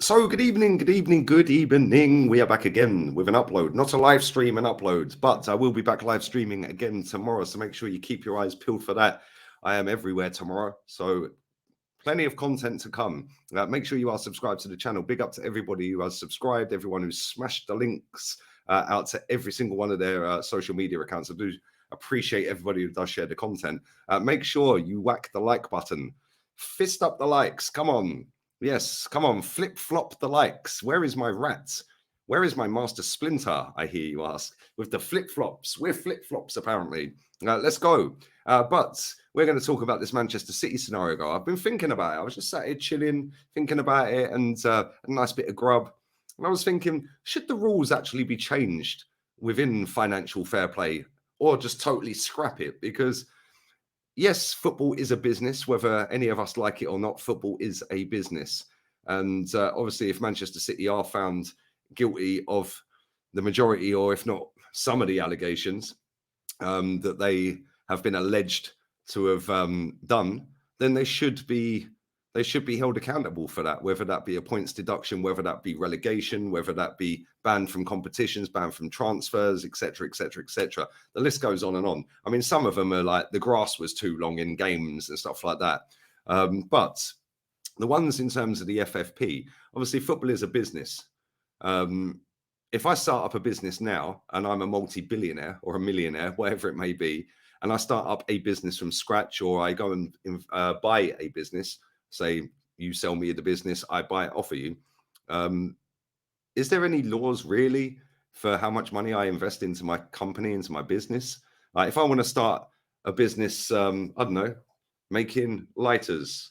So good evening, good evening, good evening. We are back again with an upload, not a live stream, an upload, but I will be back live streaming again tomorrow. So make sure you keep your eyes peeled for that. I am everywhere tomorrow. So plenty of content to come. Make sure you are subscribed to the channel. Big up to everybody who has subscribed, everyone who's smashed the links out to every single one of their social media accounts. I do appreciate everybody who does share the content. Make sure you whack the like button. Fist up the likes. Come on. Yes, come on, flip-flop the likes. Where is my rat? Where is my Master Splinter, I hear you ask, with the flip-flops? We're flip-flops, apparently. Let's go. But we're going to talk about this Manchester City scenario. I've been thinking about it. I was just sat here chilling, thinking about it, and a nice bit of grub. And I was thinking, should the rules actually be changed within financial fair play or just totally scrap it? Because yes, football is a business, whether any of us like it or not. Football is a business. And obviously, if Manchester City are found guilty of the majority, or if not some of the allegations that they have been alleged to have done, then they should be held accountable for that, whether that be a points deduction, whether that be relegation, whether that be banned from competitions, banned from transfers, etc., etc., etc. The list goes on and on. I mean, some of them are like the grass was too long in games and stuff like that. But the ones in terms of the FFP, obviously football is a business. If I start up a business now and I'm a multi-billionaire or a millionaire, whatever it may be, and I start up a business from scratch, or I go and buy a business, say you sell me the business, I buy it off of you. Is there any laws really for how much money I invest into my company, into my business? If I want to start a business, I don't know, making lighters,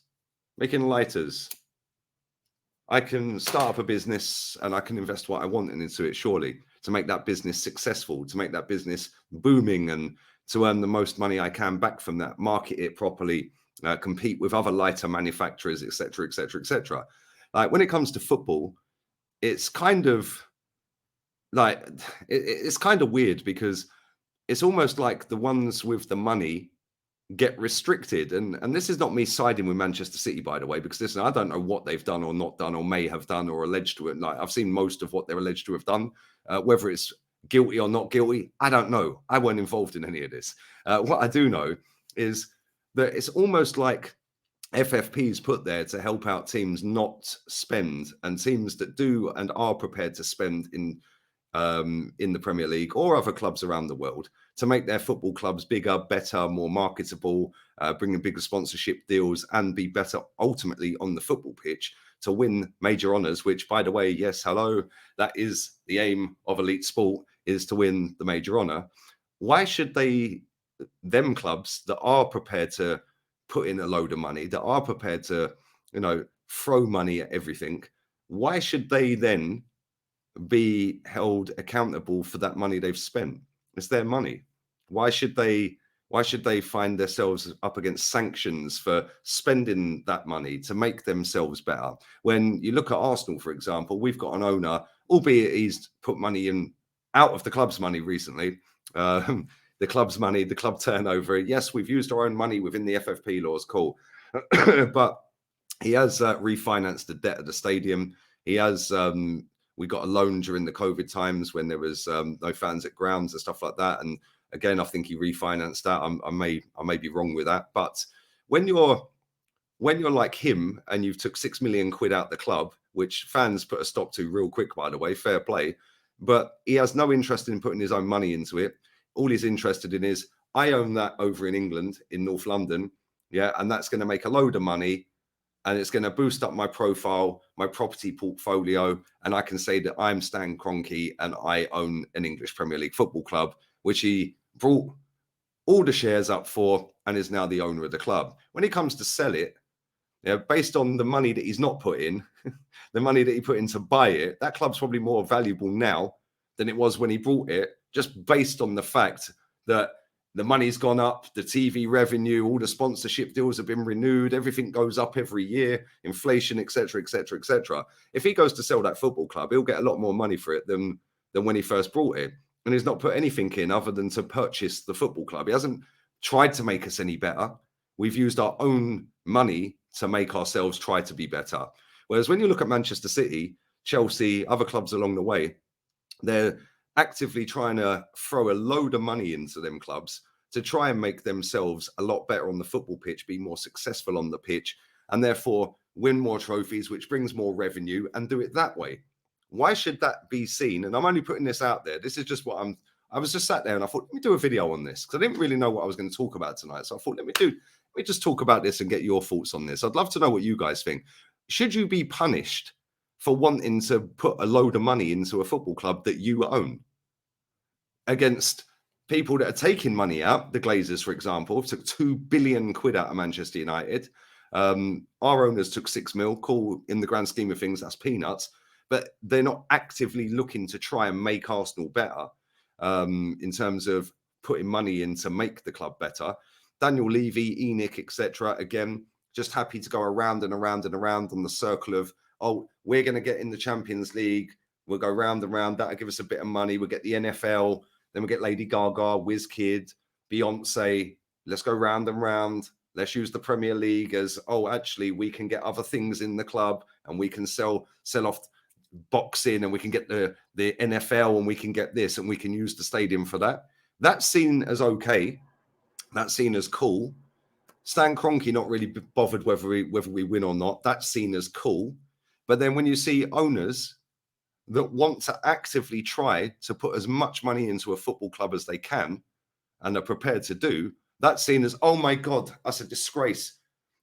I can start up a business and I can invest what I want into it, surely, to make that business successful, to make that business booming, and to earn the most money I can back from that, market it properly, compete with other lighter manufacturers, etc., etc., etc. Like when it comes to football, it's kind of like it's kind of weird, because it's almost like the ones with the money get restricted, and this is not me siding with Manchester City, by the way, because listen, I don't know what they've done or not done or may have done or alleged to it. Like I've seen most of what they're alleged to have done, whether it's guilty or not guilty, I don't know. I weren't involved in any of this. What I do know is that it's almost like FFP is put there to help out teams not spend, and teams that do and are prepared to spend in the Premier League or other clubs around the world, to make their football clubs bigger, better, more marketable, bringing bigger sponsorship deals, and be better ultimately on the football pitch to win major honours, which, by the way, yes, hello, that is the aim of elite sport, is to win the major honour. Why should them clubs that are prepared to put in a load of money, that are prepared to, throw money at everything, why should they then be held accountable for that money they've spent? It's their money. Why should they find themselves up against sanctions for spending that money to make themselves better? When you look at Arsenal, for example, we've got an owner, albeit he's put money in out of the club's money recently. The club's money, the club turnover. Yes, we've used our own money within the FFP laws, cool. But he has refinanced the debt of the stadium. He has we got a loan during the COVID times when there was no fans at grounds and stuff like that. And again, I think he refinanced that. I may be wrong with that. But when you're like him and you've took £6 million out the club, which fans put a stop to real quick, by the way, fair play. But he has no interest in putting his own money into it. All he's interested in is, I own that over in England, in North London. Yeah. And that's going to make a load of money. And it's going to boost up my profile, my property portfolio. And I can say that I'm Stan Kroenke and I own an English Premier League football club, which he brought all the shares up for and is now the owner of the club. When he comes to sell it, based on the money that he's not put in, the money that he put in to buy it, that club's probably more valuable now than it was when he bought it, just based on the fact that the money's gone up, the TV revenue, all the sponsorship deals have been renewed, everything goes up every year, inflation, etc., etc., etc. If he goes to sell that football club, he'll get a lot more money for it than when he first brought it. And he's not put anything in other than to purchase the football club. He hasn't tried to make us any better. We've used our own money to make ourselves try to be better. Whereas when you look at Manchester City, Chelsea, other clubs along the way, they're actively trying to throw a load of money into them clubs to try and make themselves a lot better on the football pitch, be more successful on the pitch, and therefore win more trophies, which brings more revenue, and do it that way. Why should that be seen? And I'm only putting this out there. This is just what I was just sat there and I thought, let me do a video on this because I didn't really know what I was going to talk about tonight. So I thought, let me just talk about this and get your thoughts on this. I'd love to know what you guys think. Should you be punished for wanting to put a load of money into a football club that you own against people that are taking money out? The Glazers, for example, took 2 billion quid out of Manchester United. Our owners took 6 mil. Cool, in the grand scheme of things, that's peanuts. But they're not actively looking to try and make Arsenal better in terms of putting money in to make the club better. Daniel Levy, ENIC, etc. Again, just happy to go around and around and around on the circle of, oh, we're going to get in the Champions League. We'll go round and round. That'll give us a bit of money. We'll get the NFL. Then we'll get Lady Gaga, Wizkid, Beyonce. Let's go round and round. Let's use the Premier League as, oh, actually, we can get other things in the club and we can sell off boxing and we can get the NFL and we can get this and we can use the stadium for that. That's seen as okay. That's seen as cool. Stan Kroenke not really bothered whether we win or not. That's seen as cool. But then when you see owners that want to actively try to put as much money into a football club as they can and are prepared to do, that's seen as, oh my God, that's a disgrace.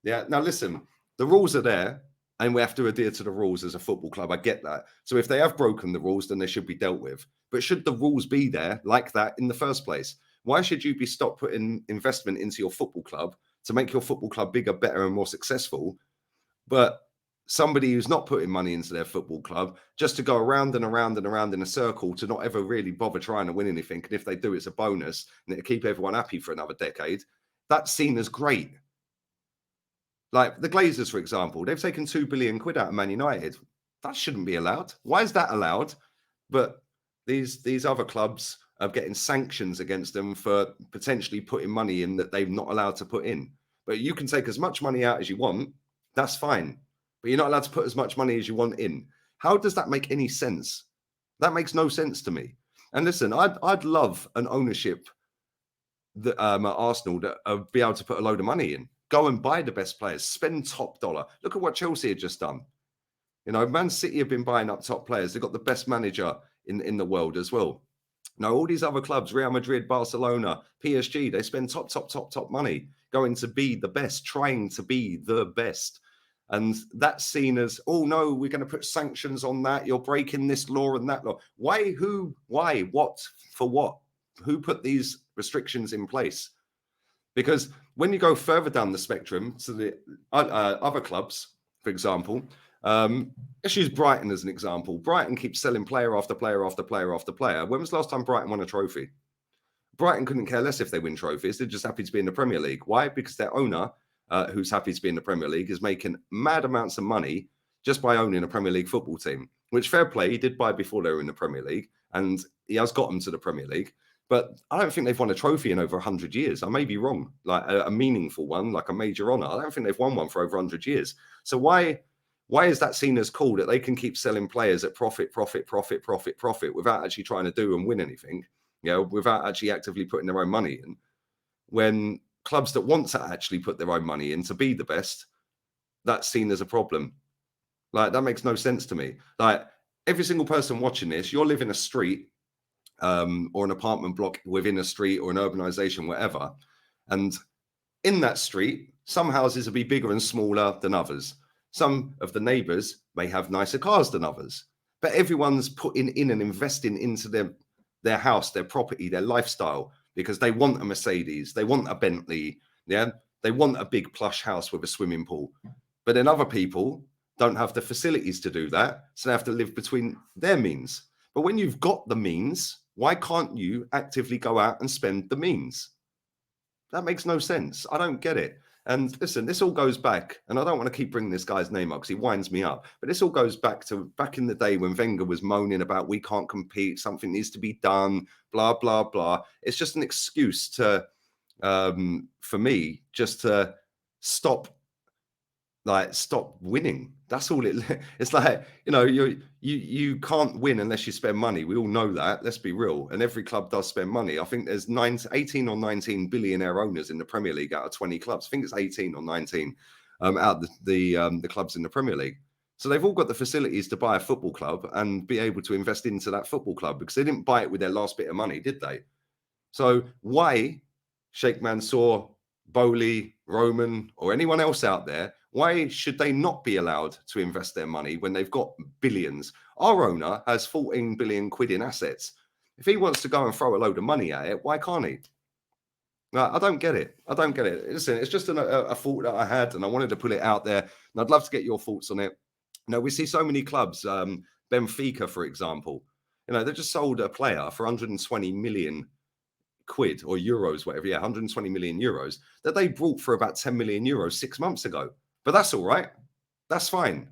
Yeah. Now listen, the rules are there and we have to adhere to the rules as a football club. I get that. So if they have broken the rules, then they should be dealt with. But should the rules be there like that in the first place? Why should you be stopped putting investment into your football club to make your football club bigger, better, and more successful? But somebody who's not putting money into their football club just to go around and around and around in a circle to not ever really bother trying to win anything. And if they do, it's a bonus and it'll keep everyone happy for another decade. That's seen as great. Like the Glazers, for example, they've taken 2 billion quid out of Man United. That shouldn't be allowed. Why is that allowed? But these other clubs are getting sanctions against them for potentially putting money in that they're not allowed to put in. But you can take as much money out as you want. That's fine. But you're not allowed to put as much money as you want in. How does that make any sense? That makes no sense to me. And listen, I'd love an ownership that at Arsenal that be able to put a load of money in. Go and buy the best players, spend top dollar. Look at what Chelsea had just done. You know, Man City have been buying up top players. They've got the best manager in the world as well. Now, all these other clubs, Real Madrid, Barcelona, PSG, they spend top money going to be the best, trying to be the best. And that's seen as, oh, no, we're going to put sanctions on that. You're breaking this law and that law. Why, who, why, what, for what? Who put these restrictions in place? Because when you go further down the spectrum to the other clubs, for example, let's use Brighton as an example. Brighton keeps selling player after player after player after player. When was the last time Brighton won a trophy? Brighton couldn't care less if they win trophies. They're just happy to be in the Premier League. Why? Because their owner, who's happy to be in the Premier League, is making mad amounts of money just by owning a Premier League football team, which fair play, he did buy before they were in the Premier League, and he has got them to the Premier League. But I don't think they've won a trophy in over 100 years. I may be wrong, like a meaningful one, like a major honour. I don't think they've won one for over 100 years. So why is that seen as cool that they can keep selling players at profit without actually trying to do and win anything, you know, without actually actively putting their own money in? When clubs that want to actually put their own money in to be the best, that's seen as a problem. Like, that makes no sense to me. Like, every single person watching this, you're living a street or an apartment block within a street or an urbanization, whatever. And in that street, some houses will be bigger and smaller than others. Some of the neighbors may have nicer cars than others, but everyone's putting in and investing into their house, their property, their lifestyle, because they want a Mercedes, they want a Bentley, yeah, they want a big plush house with a swimming pool. But then other people don't have the facilities to do that, so they have to live between their means. But when you've got the means, why can't you actively go out and spend the means? That makes no sense. I don't get it. And listen, this all goes back, and I don't want to keep bringing this guy's name up because he winds me up, but this all goes back to back in the day when Wenger was moaning about we can't compete, something needs to be done, blah, blah, blah. It's just an excuse to, for me, just to stop Like, stop winning. That's all it. It's like, you can't win unless you spend money. We all know that. Let's be real. And every club does spend money. I think there's 18 or 19 billionaire owners in the Premier League out of 20 clubs. I think it's 18 or 19 out of the clubs in the Premier League. So they've all got the facilities to buy a football club and be able to invest into that football club, because they didn't buy it with their last bit of money, did they? So why, Sheikh Mansour, Bowley, Roman, or anyone else out there, why should they not be allowed to invest their money when they've got billions? Our owner has 14 billion quid in assets. If he wants to go and throw a load of money at it, why can't he? No, I don't get it. I don't get it. Listen, it's just a thought that I had, and I wanted to put it out there. And I'd love to get your thoughts on it. We see so many clubs, Benfica, for example. They just sold a player for 120 million quid or euros, whatever, 120 million euros that they brought for about 10 million euros 6 months ago. But that's all right. That's fine.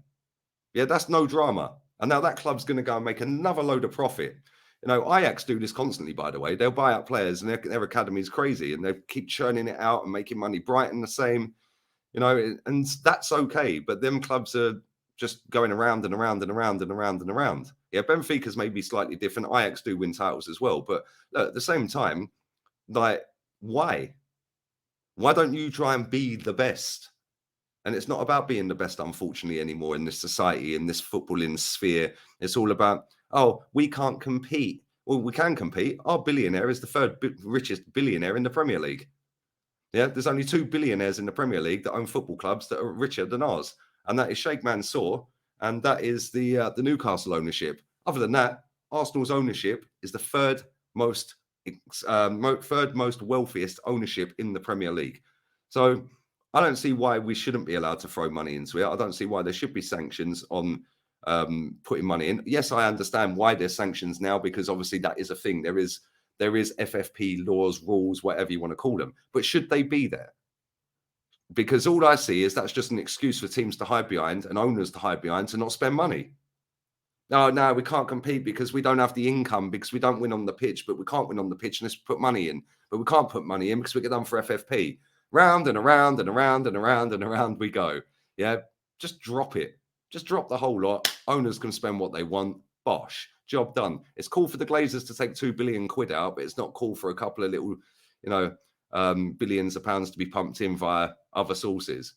Yeah, that's no drama. And now that club's going to go and make another load of profit. Ajax do this constantly, by the way. They'll buy out players and their academy is crazy and they keep churning it out and making money. Brighton the same, and that's okay. But them clubs are just going around and around and around and around and around. Yeah, Benfica's maybe slightly different. Ajax do win titles as well. But look, at the same time, like, why? Why don't you try and be the best? And it's not about being the best, unfortunately, anymore in this society, in this footballing sphere. It's all about, oh, we can't compete. Well, we can compete. Our billionaire is the third richest billionaire in the Premier League. Yeah, there's only 2 billionaires in the Premier League that own football clubs that are richer than ours. And that is Sheikh Mansour, and that is the Newcastle ownership. Other than that, Arsenal's ownership is the third most wealthiest ownership in the Premier League. So I don't see why we shouldn't be allowed to throw money into it. I don't see why there should be sanctions on putting money in. Yes, I understand why there's sanctions now, because obviously that is a thing. There is FFP laws, rules, whatever you want to call them. But should they be there? Because all I see is that's just an excuse for teams to hide behind and owners to hide behind to not spend money. No, we can't compete because we don't have the income, because we don't win on the pitch, but we can't win on the pitch unless we put money in. But we can't put money in because we get done for FFP. Round and around and around and around and around we go. Yeah, just drop it. Just drop the whole lot. Owners can spend what they want. Bosh, job done. It's cool for the Glazers to take 2 billion quid out, but it's not cool for a couple of little, billions of pounds to be pumped in via other sources.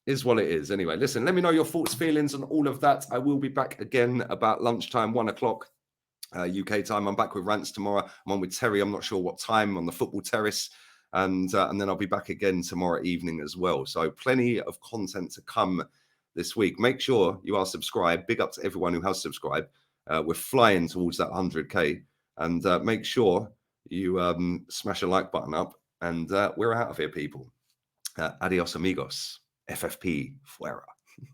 Is what it is. Anyway, listen, let me know your thoughts, feelings on all of that. I will be back again about lunchtime, 1 o'clock UK time. I'm back with rants tomorrow. I'm on with Terry. I'm not sure what time, on the football terrace. And then I'll be back again tomorrow evening as well. So plenty of content to come this week. Make sure you are subscribed. Big up to everyone who has subscribed. We're flying towards that 100K. And make sure you smash a like button up. And we're out of here, people. Adios, amigos. FFP fuera.